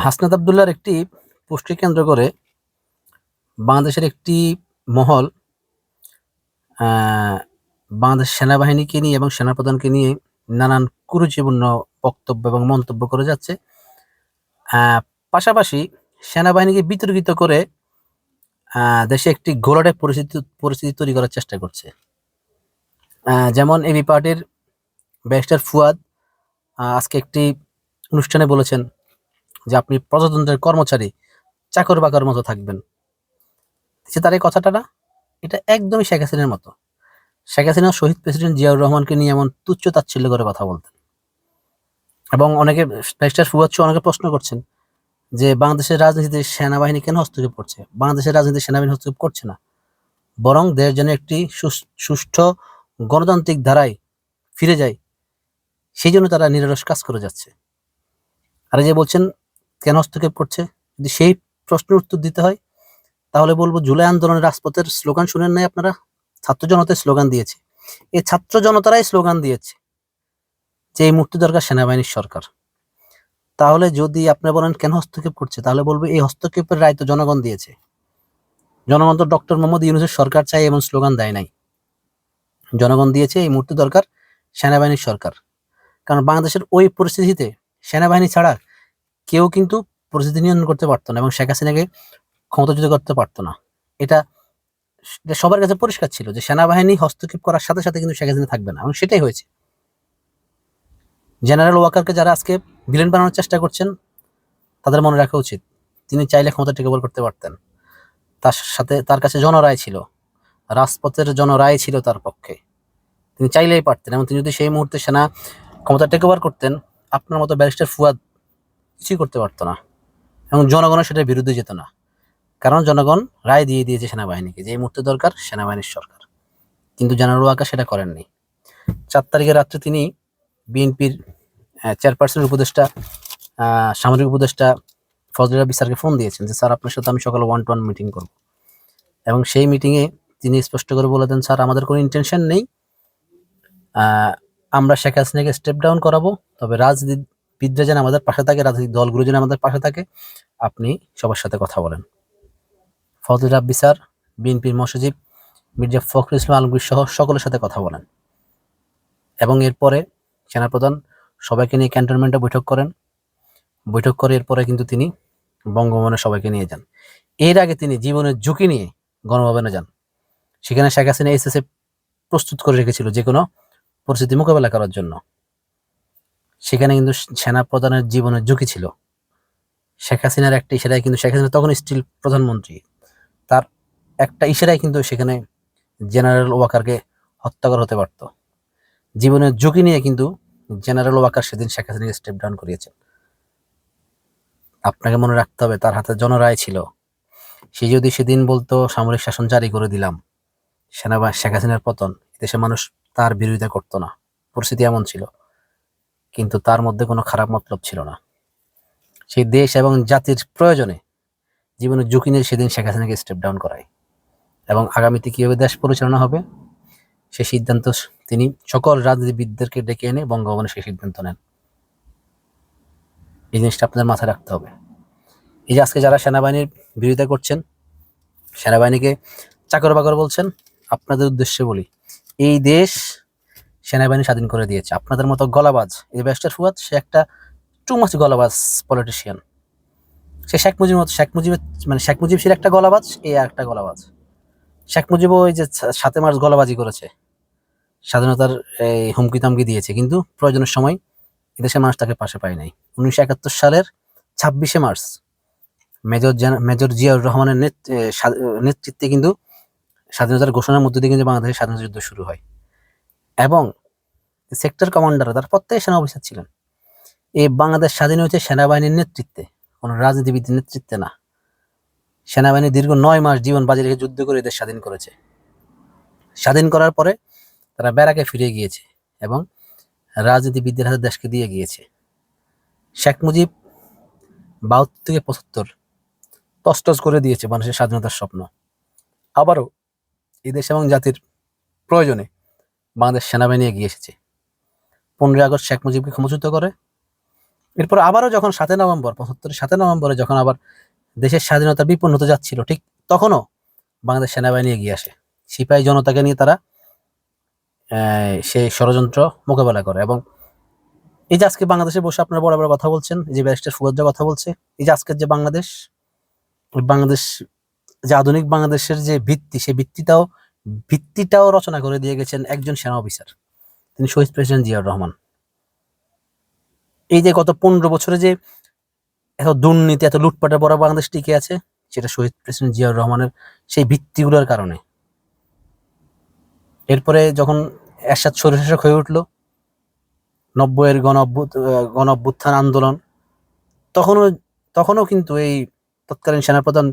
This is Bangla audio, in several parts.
হাসনাত আবদুল্লাহর একটি পোস্টকে কেন্দ্র করে বাংলাদেশের একটি মহল আহ, বাংলাদেশ সেনাবাহিনীকে নিয়ে এবং সেনাপ্রধানকে নিয়ে নানান কুরুচিপূর্ণ বক্তব্য এবং মন্তব্য করে যাচ্ছে। আহ, পাশাপাশি সেনাবাহিনীকে বিতর্কিত করে দেশে একটি ঘোলাটে পরিস্থিতি পরিস্থিতি তৈরি করার চেষ্টা করছে। যেমন এবি পার্টির ব্যারিস্টার ফুয়াদ আজকে একটি অনুষ্ঠানে বলেছেন যে আপনি প্রজাতন্ত্রের কর্মচারী, চাকর বাকর মতো থাকবেন। তার এই কথাটা না, এটা একদমই শেখ হাসিনার মতো। শেখ হাসিনা শহীদ প্রেসিডেন্ট জিয়াউর রহমানকে নিয়ে এমন তুচ্ছ তাচ্ছিল্য করে কথা বলতেন। এবং অনেকে, ব্যারিস্টার ফুয়াদ অনেকে প্রশ্ন করছেন যে বাংলাদেশের রাজনীতিতে সেনাবাহিনী কেন হস্তক্ষেপ করছে। বাংলাদেশের রাজনীতি সেনাবাহিনী হস্তক্ষেপ করছে না, বরং দেশ যেন একটি সুষ্ঠু গণতান্ত্রিক ধারায় ফিরে যায়, সেই জন্য তারা নিরলস কাজ করে যাচ্ছে। আর এই যে বলছেন কেন হস্তক্ষেপ করছে, যদি সেই প্রশ্নের উত্তর দিতে হয় তাহলে বলবো জুলাই আন্দোলনের রাজপথের স্লোগান শুনেন নাই আপনারা? ছাত্র জনতায় স্লোগান দিয়েছে, এই ছাত্র জনতারাই স্লোগান দিয়েছে যে এই মুক্তি দরকার সেনাবাহিনীর সরকার। তাহলে যদি আপনি বলেন কেন হস্তক্ষেপ করছে, তাহলে বলবো এই হস্তক্ষেপের রায় তো জনগণ দিয়েছে। জনগণ তো ডক্টর মোহাম্মদ ইউনূসের সরকার চাই এমন স্লোগান দেয় নাই। জনগণ দিয়েছে এই মুহূর্তে দরকার সেনাবাহিনীর সরকার। কারণ বাংলাদেশের ওই পরিস্থিতিতে সেনাবাহিনী ছাড়া কেউ কিন্তু পরিস্থিতি নিয়ন্ত্রণ করতে পারতো না এবং শেখ হাসিনাকে ক্ষমতাচ্যুত করতে পারতো না। এটা সবার কাছে পরিষ্কার ছিল যে সেনাবাহিনী হস্তক্ষেপ করার সাথে সাথে কিন্তু শেখ হাসিনা থাকবে না, এবং সেটাই হয়েছে। জেনারেল ওয়াকারকে যারা আজকে ভিলেন বানানোর চেষ্টা করছেন, তাদের মনে রাখা উচিত তিনি চাইলে ক্ষমতা টেকেওভার করতে পারতেন। তার সাথে তার কাছে জনরায় ছিল, রাজপথের জনরায় ছিল তার পক্ষে। তিনি চাইলেই পারতেন, এবং তিনি যদি সেই মুহূর্তে সেনা ক্ষমতা টেকেওভার করতেন, আপনার মতো ব্যারিস্টার ফুয়াদ কিছুই করতে পারতো না, এবং জনগণের সেটার বিরুদ্ধে যেত না। কারণ জনগণ রায় দিয়ে দিয়েছে সেনাবাহিনীকে যে এই মুহূর্তে দরকার সেনাবাহিনীর সরকার। কিন্তু জেনারেল ওয়াকার সেটা করেননি। 4 তারিখের রাত্রে তিনি বিএনপির চেয়ারপারসনের উপদেষ্টা, সামরিক উপদেষ্টা ফজলে রাব্বি স্যারকে ফোন দিয়েছেন যে স্যার আপনার সাথে আমি সকালে 1-to-1 মিটিং করব। এবং সেই মিটিংয়ে তিনি স্পষ্ট করে বলে দেন, স্যার আমাদের কোনো ইন্টেনশন নেই, আমরা শেখ হাসিনাকে স্টেপ ডাউন করাবো, তবে রাজনীতিবিদরা যেন আমাদের পাশে থাকে, রাজনৈতিক দলগুলো যেন আমাদের পাশে থাকে, আপনি সবার সাথে কথা বলেন। ফজলে রাব্বি স্যার, বিএনপির মহাসচিব মির্জা ফখরুল ইসলাম আলমগীর সহ সকলের সাথে কথা বলেন। এবং এরপরে সেনাপ্রধান সবাইকে নিয়ে ক্যান্টনমেন্টে বৈঠক করেন। বৈঠক করে এরপরে কিন্তু তিনি বঙ্গভবনে সবাইকে নিয়ে যান। এর আগে তিনি জীবনের ঝুঁকি নিয়ে গণভবনে যান। সেখানে শেখ হাসিনা এসএসএ প্রস্তুত করে রেখেছিল যে কোনো পরিস্থিতি মোকাবেলা করার জন্য। সেখানে কিন্তু সেনাপ্রধানের জীবনের ঝুঁকি ছিল। শেখ হাসিনার একটা ইশারায় কিন্তু, শেখ হাসিনা তখন স্টিল প্রধানমন্ত্রী, তার একটা ইশারায় কিন্তু সেখানে জেনারেল ওয়াকারকে হত্যা করা হতে পারত। জীবনের ঝুঁকি নিয়ে কিন্তু জেনারেল ওয়াকার সেদিন শেখ হাসিনাকে স্টেপ ডাউন করিয়েছেন। আপনাকে মনে রাখতে হবে তার হাতে জনরায় ছিল। সে যদি সেদিন বলতো সামরিক শাসন জারি করে দিলাম, শেখ হাসিনার পতন, দেশের মানুষ তার বিরোধিতা করতো না। পরিস্থিতি এমন ছিল, কিন্তু তার মধ্যে কোনো খারাপ মতলব ছিল না। সেই দেশ এবং জাতির প্রয়োজনে জীবনের ঝুঁকি নিয়ে সেদিন শেখ হাসিনাকে স্টেপ ডাউন করায়। এবং আগামীতে কীভাবে দেশ পরিচালনা হবে সে সিদ্ধান্ত তিনি সকল রাজনীতিবিদদেরকে ডেকে এনে বঙ্গভবনে সেই সিদ্ধান্ত নেন। এই জিনিসটা আপনাদের মাথায় রাখতে হবে। এই যে আজকে যারা সেনাবাহিনীর বিরোধিতা করছেন, সেনাবাহিনীকে চাকর বাকর বলছেন, আপনাদের উদ্দেশ্যে বলি, এই দেশ সেনাবাহিনী স্বাধীন করে দিয়েছে। আপনাদের মতো গলাবাজ, এই ব্যারিস্টার ফুয়াদ, সে একটা টু মাচ গলাবাজ পলিটিশিয়ান। সে শেখ মুজিবের মতো, শেখ মুজিব ছিল একটা গলাবাজ, এ একটা গলাবাজ। শেখ মুজিবও ওই যে 7 মার্চ গলাবাজি করেছে, স্বাধীনতার এই হুমকি তামকি দিয়েছে, কিন্তু প্রয়োজনের সময় এদেশের মানুষ তাকে পাশে পায় নাই। 1971 সালের 26শে মার্চ মেজর জিয়াউর রহমানের নেতৃত্বে কিন্তু স্বাধীনতার ঘোষণার মধ্য দিয়ে কিন্তু বাংলাদেশের স্বাধীনতা যুদ্ধ শুরু হয়। এবং সেক্টর কমান্ডার, তার প্রত্যেক সেনা অফিসার ছিলেন। এই বাংলাদেশ স্বাধীন হয়েছে সেনাবাহিনীর নেতৃত্বে, কোনো রাজনীতিবিদের নেতৃত্বে না। সেনাবাহিনী দীর্ঘ 9 মাস জীবন বাজি রেখে যুদ্ধ করে দেশ স্বাধীন করেছে। স্বাধীন করার পরে তারা ব্যারাকে ফিরে গিয়েছে এবং রাজনীতিবিদদের হাতে দেশকে দিয়ে গিয়েছে। শেখ মুজিব 72 থেকে 75 তছনছ করে দিয়েছে মানুষের স্বাধীনতার স্বপ্ন। আবারও এই দেশ এবং জাতির প্রয়োজনে বাংলাদেশ সেনাবাহিনী এগিয়ে এসেছে। 15 আগস্ট শেখ মুজিবকে ক্ষমতাচ্যুত করে এরপর আবারও যখন ৭ই নভেম্বর ৭৫ ৭ই নভেম্বরে যখন আবার দেশের স্বাধীনতা বিপন্ন হতে যাচ্ছিল, ঠিক তখনও বাংলাদেশ সেনাবাহিনী এগিয়ে আসে। সিপাহী জনতাকে নিয়ে তারা সেই ষড়যন্ত্র মোকাবেলা করে। এবং এই যে আজকে বাংলাদেশে বসে আপনারা বড় বড় কথা বলছেন, যে ব্যারিস্টার ফুয়াদ কথা বলছে, এই যে আজকের যে বাংলাদেশ, বাংলাদেশ যে আধুনিক বাংলাদেশের যে ভিত্তি, সেই ভিত্তিটাও রচনা করে দিয়ে গেছেন একজন সেনা অফিসার, তিনি শহীদ প্রেসিডেন্ট জিয়াউর রহমান। এই যে গত 15 বছরে যে এত দুর্নীতি, এত লুটপাটের বড় বাংলাদেশ টিকে আছে, সেটা শহীদ প্রেসিডেন্ট জিয়াউর রহমানের সেই ভিত্তিগুলোর কারণে। এরপরে যখন এরশাদ স্বৈরশাসক হয়ে উঠলো, 90-এর গণ অভ্যুত্থান আন্দোলন, তখনও কিন্তু এই তৎকালীন সেনাপ্রধান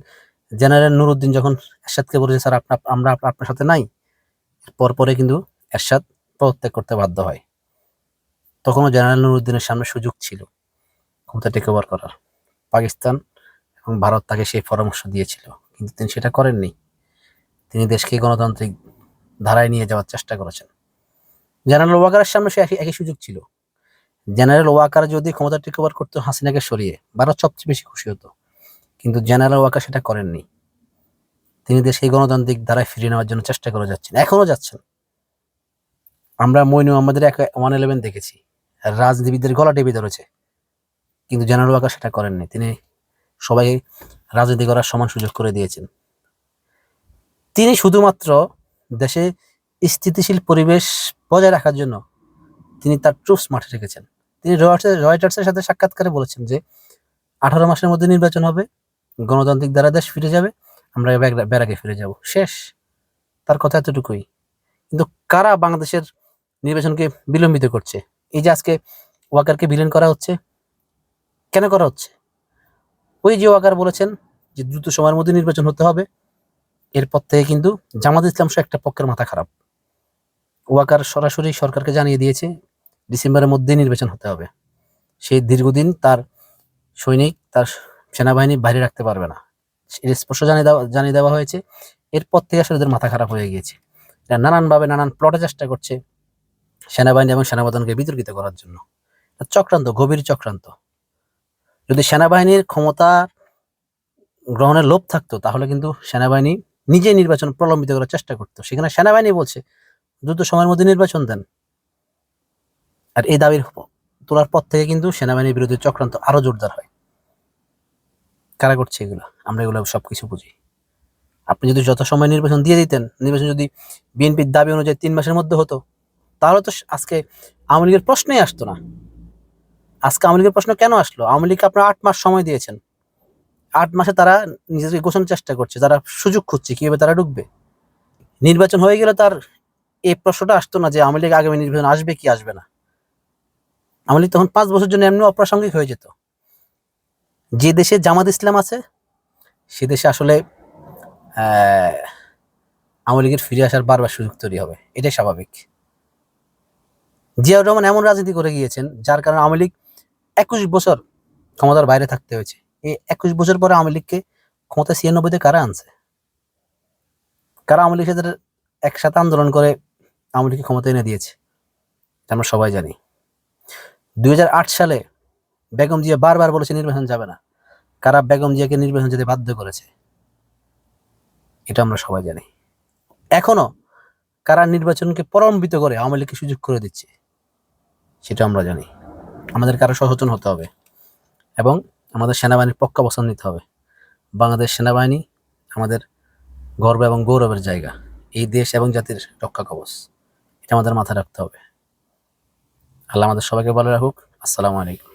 জেনারেল নুরুদ্দিন যখন এরশাদকে বলেছে, স্যার আমরা আপনার সাথে নাই, পরে কিন্তু এরশাদ পদত্যাগ করতে বাধ্য হয়। তখনও জেনারেল নুরুদ্দিনের সামনে সুযোগ ছিল ক্ষমতা টেক ওভার করার। পাকিস্তান এবং ভারত তাকে সেই পরামর্শ দিয়েছিল, কিন্তু তিনি সেটা করেননি। তিনি দেশকে গণতান্ত্রিক ধারায় নিয়ে যাওয়ার চেষ্টা করেছেন। জেনারেল ওয়াকারের সামনে সে একই সুযোগ ছিল। জেনারেল ওয়াকার যদি ক্ষমতা টেক ওভার করতো হাসিনাকে সরিয়ে, ভারত সবচেয়ে বেশি খুশি হতো, কিন্তু জেনারেল ওয়াকার সেটা করেননি। তিনি দেশকে গণতান্ত্রিক ধারায় ফিরিয়ে নেওয়ার জন্য চেষ্টা করে যাচ্ছেন, এখনো যাচ্ছেন। আমরা মইনু আহমেদের 111 দেখেছি, রাজনীতিবিদদের গলা টিপে ধরেছে, কিন্তু জেনারেল ওয়াকার সেটা করেননি। তিনি সবাই রাজনীতি করার সমান সুযোগ করে দিয়েছেন। তিনি শুধুমাত্র দেশে স্থিতিশীল পরিবেশ বজায় রাখার জন্য তিনি তার ট্রুপস মাঠে রেখেছেন। তিনি রয়টার্সের সাথে সাক্ষাৎকারে বলেছেন যে 18 মাসের মধ্যে নির্বাচন হবে, গণতান্ত্রিক দ্বারা দেশ ফিরে যাবে, আমরা ব্যারাকে ফিরে যাব। শেষ, তার কথা এতটুকুই। কিন্তু কারা বাংলাদেশের নির্বাচনকে বিলম্বিত করছে? এই যে আজকে ওয়াকারকে বিলীন করা হচ্ছে, কেন করা হচ্ছে? ওই যে ওয়াকার বলেছেন যে দ্রুত সময়ের মধ্যে নির্বাচন হতে হবে, এরপর থেকে কিন্তু জামাত ইসলাম সহ একটা পক্ষের মাথা খারাপ। ওয়াকার সরাসরি সরকারকে জানিয়ে দিয়েছে ডিসেম্বরের মধ্যে নির্বাচন হতে হবে। সেই দীর্ঘদিন তার সৈনিক, তার সেনাবাহিনী বাইরে রাখতে পারবে না, স্পষ্ট জানিয়ে দেওয়া হয়েছে। এরপর থেকে আসলে মাথা খারাপ হয়ে গিয়েছে। এরা নানানভাবে নানান প্লটে চেষ্টা করছে সেনাবাহিনী এবং সেনাপ্রধানকে বিতর্কিত করার জন্য। চক্রান্ত, গভীর চক্রান্ত। যদি সেনাবাহিনীর ক্ষমতা গ্রহণের লোভ থাকতো, তাহলে কিন্তু সেনাবাহিনী নিজে নির্বাচন প্রলম্বিত করার চেষ্টা করতো। সেখানে সেনাবাহিনী বলছে দ্রুত সময়ের মধ্যে নির্বাচন দেন, আর এই দাবির তোলার পর থেকে কিন্তু সেনাবাহিনীর বিরুদ্ধে চক্রান্ত আরো জোরদার হয়। কারা করছে এগুলো? আমরা এগুলো সবকিছু বুঝি। আপনি যদি যত সময় নির্বাচন দিয়ে দিতেন, নির্বাচন যদি বিএনপির দাবি অনুযায়ী 3 মাসের মধ্যে হতো, তাহলে তো আজকে আওয়ামী লীগের প্রশ্নই আসতো না। আজকে আওয়ামী লীগের প্রশ্ন কেন আসলো? আওয়ামী লীগকে আপনারা 8 মাস সময় দিয়েছেন। 8 মাসে তারা নিজেদেরকে গোছানোর চেষ্টা করছে, তারা সুযোগ খুঁজছে কিভাবে তারা ঢুকবে। নির্বাচন হয়ে গেলে তার এই প্রশ্নটা আসতো না যে আওয়ামী লীগ আগামী নির্বাচন আসবে কি আসবে না। আওয়ামী লীগ তখন 5 বছর জন্য এমনি অপ্রাসঙ্গিক হয়ে যেত। যে দেশে জামাত ইসলাম আছে, সে দেশে আসলে আওয়ামী লীগের ফিরে আসার বারবার সুযোগ তৈরি হবে, এটাই স্বাভাবিক। জিয়াউর রহমান এমন রাজনীতি করে গিয়েছেন, যার কারণে আওয়ামী লীগ 21 বছর ক্ষমতার বাইরে থাকতে হয়েছে। এই 21 বছর পরে আওয়ামী লীগকে ক্ষমতা 96-তে কারা আনছে? কারা আওয়ামী লীগের সাথে একসাথে আন্দোলন করে আওয়ামী লীগকে ক্ষমতা এনে দিয়েছে, আমরা সবাই জানি। 2008 সালে বেগম জিয়া বারবার বলেছে নির্বাচন যাবে না। কারা বেগম জিয়াকে নির্বাচন যেতে বাধ্য করেছে, এটা আমরা সবাই জানি। এখনো কারা নির্বাচনকে প্রলম্বিত করে আওয়ামী লীগকে সুযোগ করে দিচ্ছে, সেটা আমরা জানি। আমাদের কারো সচেতন হতে হবে এবং আমাদের সেনাবাহিনীর পক্ষ অবস্থান নিতে হবে। বাংলাদেশ সেনাবাহিনী আমাদের গর্ব এবং গৌরবের জায়গা, এই দেশ এবং জাতির রক্ষা কবচ, এটা আমাদের মাথায় রাখতে হবে। আল্লাহ আমাদের সবাইকে ভালো রাখুক। আসসালামু আলাইকুম।